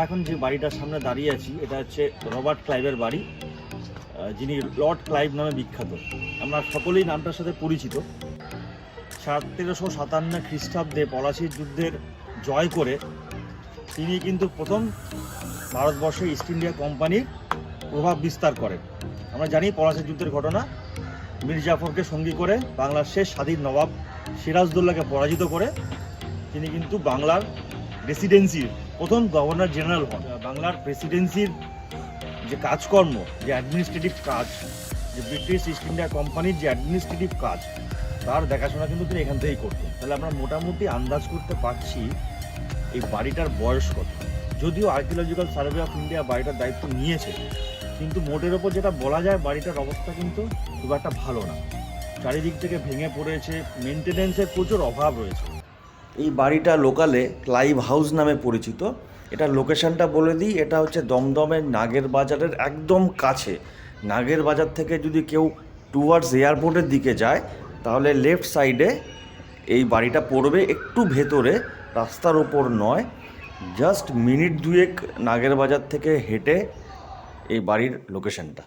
এখন যে বাড়িটার সামনে দাঁড়িয়ে আছি এটা হচ্ছে রবার্ট ক্লাইভের বাড়ি, যিনি লর্ড ক্লাইভ নামে বিখ্যাত। আমরা সকলেই নামটার সাথে পরিচিত। 1357 খ্রিস্টাব্দে পলাশির যুদ্ধের জয় করে তিনি কিন্তু প্রথম ভারতবর্ষে ইস্ট ইন্ডিয়া কোম্পানির প্রভাব বিস্তার করেন। আমরা জানি পলাশির যুদ্ধের ঘটনা, মীর জাফরকে সঙ্গী করে বাংলার শেষ স্বাধীন নবাব সিরাজদৌল্লাকে পরাজিত করে তিনি কিন্তু বাংলার প্রেসিডেন্সির প্রথম গভর্নর জেনারেল হন। বাংলার প্রেসিডেন্সির যে কাজকর্ম, যে অ্যাডমিনিস্ট্রেটিভ কাজ, যে ব্রিটিশ ইস্ট ইন্ডিয়া কোম্পানির যে অ্যাডমিনিস্ট্রেটিভ কাজ, তার দেখাশোনা কিন্তু তিনি এখান থেকেই করতেন। তাহলে আমরা মোটামুটি আন্দাজ করতে পারছি এই বাড়িটার বয়স কত। যদিও আর্কিওলজিক্যাল সার্ভে অফ ইন্ডিয়া বাড়িটার দায়িত্ব নিয়েছে, কিন্তু মোটের ওপর যেটা বলা যায় বাড়িটার অবস্থা কিন্তু খুব একটা ভালো না। চারিদিক থেকে ভেঙে পড়েছে, মেনটেনেন্সের প্রচুর অভাব রয়েছে। এই বাড়িটা লোকালে ক্লাইভ হাউস নামে পরিচিত। এটার লোকেশনটা বলে দিই, এটা হচ্ছে দমদমের নাগের বাজারের একদম কাছে। নাগের বাজার থেকে যদি কেউ টুয়ার্ডস এয়ারপোর্টের দিকে যায় তাহলে লেফট সাইডে এই বাড়িটা পড়বে, একটু ভেতরে, রাস্তার ওপর নয়, জাস্ট মিনিট দুয়েক নাগের বাজার থেকে হেঁটে এই বাড়ির লোকেশনটা।